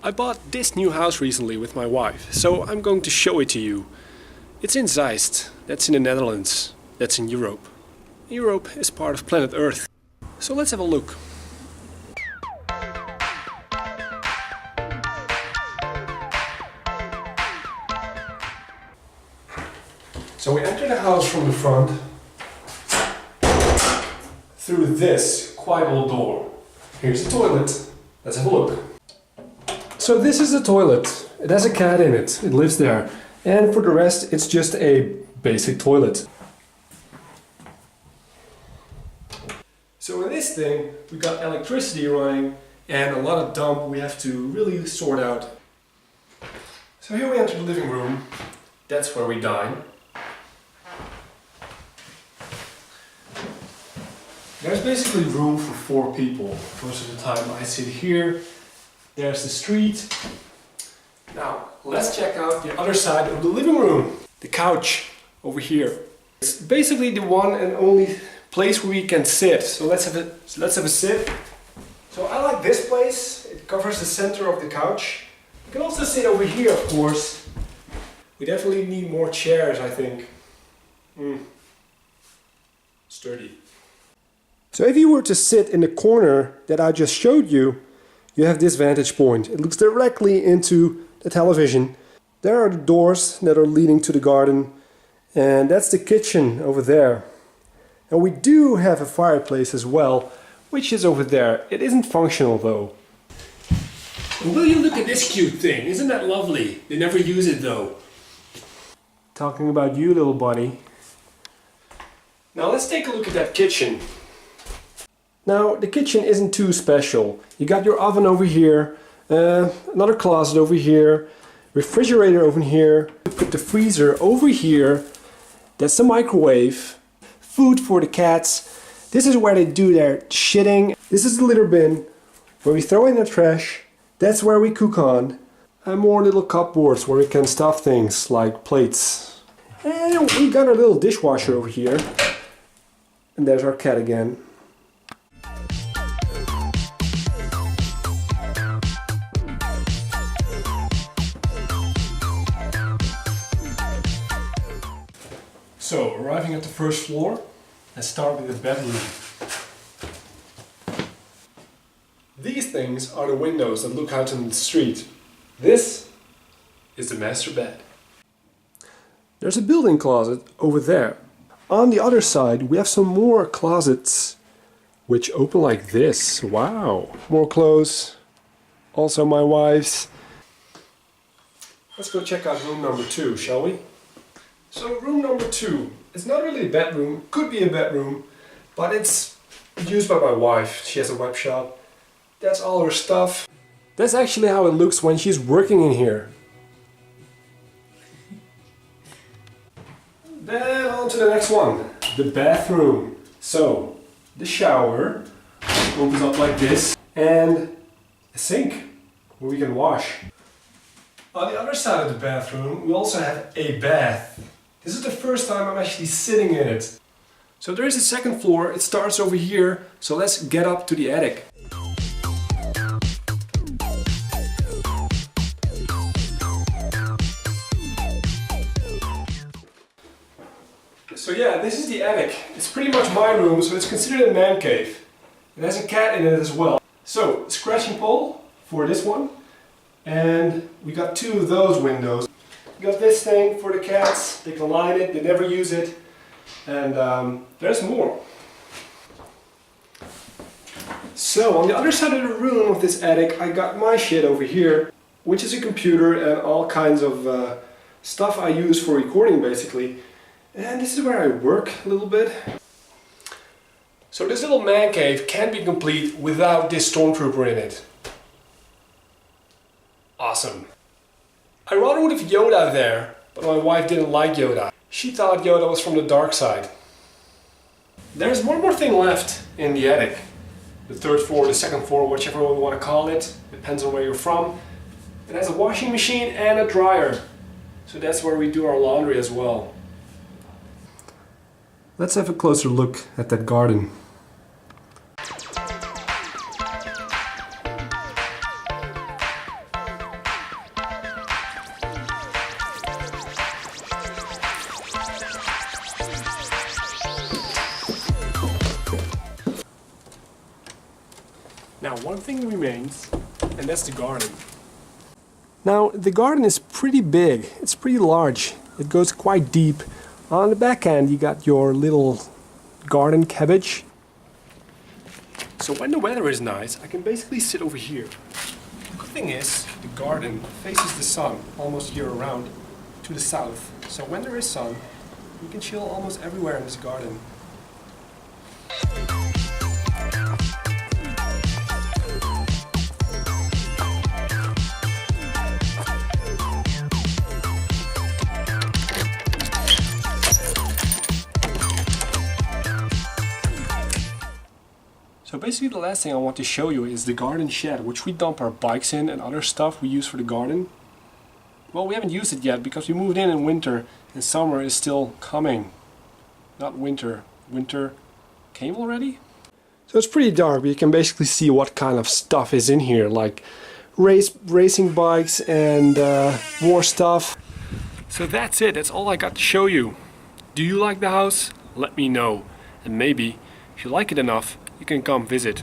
I bought this new house recently with my wife, so I'm going to show it to you. It's in Zeist, that's in the Netherlands, that's in Europe. Europe is part of planet Earth. So let's have a look. So we enter the house from the front through this quite old door. Here's the toilet. Let's have a look. So this is the toilet. It has a cat in it. It lives there. And for the rest, it's just a basic toilet. So in this thing, we got electricity running and a lot of dump we have to really sort out. So here we enter the living room. That's where we dine. There's basically room for 4 people. Most of the time I sit here. There's the street. Now, let's check out the other side of the living room. The couch over here. It's basically the one and only place where we can sit. So let's have a sit. So I like this place. It covers the center of the couch. You can also sit over here, of course. We definitely need more chairs, I think. Sturdy. So if you were to sit in the corner that I just showed you, you have this vantage point. It looks directly into the television. There are the doors that are leading to the garden, and that's the kitchen over there. And we do have a fireplace as well, which is over there. It isn't functional though. And will you look at this cute thing? Isn't that lovely? They never use it though. Talking about you, little buddy. Now let's take a look at that kitchen. Now, the kitchen isn't too special. You got your oven over here, another closet over here, refrigerator over here, you put the freezer over here, that's the microwave, food for the cats. This is where they do their shitting. This is the litter bin, where we throw in the trash. That's where we cook on. And more little cupboards where we can stuff things like plates. And we got our little dishwasher over here. And there's our cat again. So, arriving at the first floor, let's start with the bedroom. These things are the windows that look out on the street. This is the master bed. There's a built-in closet over there. On the other side, we have some more closets which open like this. Wow! More clothes. Also my wife's. Let's go check out room number 2, shall we? So room number 2, it's not really a bedroom, could be a bedroom, but it's used by my wife. She has a web shop. That's all her stuff. That's actually how it looks when she's working in here. Then on to the next one, the bathroom. So, the shower opens up like this, and a sink where we can wash. On the other side of the bathroom, we also have a bath. This is the first time I'm actually sitting in it. So there is a second floor, it starts over here, so let's get up to the attic. So yeah, this is the attic. It's pretty much my room, so it's considered a man cave. It has a cat in it as well. So, scratching pole for this one. And we got 2 of those windows. We got this thing for the cats, they can line it, they never use it. And there's more. So on the other side of the room of this attic, I got my shit over here, which is a computer and all kinds of stuff I use for recording basically. And this is where I work a little bit. So this little man cave can't be complete without this stormtrooper in it. Awesome. I rather would have Yoda there, but my wife didn't like Yoda. She thought Yoda was from the dark side. There's one more thing left in the attic. The 3rd floor, the 2nd floor, whichever one you want to call it. Depends on where you're from. It has a washing machine and a dryer. So that's where we do our laundry as well. Let's have a closer look at that garden. Now one thing remains, and that's the garden. Now the garden is pretty big, it's pretty large, it goes quite deep. On the back end you got your little garden cabbage. So when the weather is nice, I can basically sit over here. The good thing is, the garden faces the sun almost year round to the south. So when there is sun, you can chill almost everywhere in this garden. So basically the last thing I want to show you is the garden shed, which we dump our bikes in and other stuff we use for the garden. Well, we haven't used it yet because we moved in winter and summer is still coming. Not winter. Winter came already? So it's pretty dark, but you can basically see what kind of stuff is in here, like racing bikes and more stuff. So that's it, that's all I got to show you. Do you like the house? Let me know. And maybe, if you like it enough, you can come visit.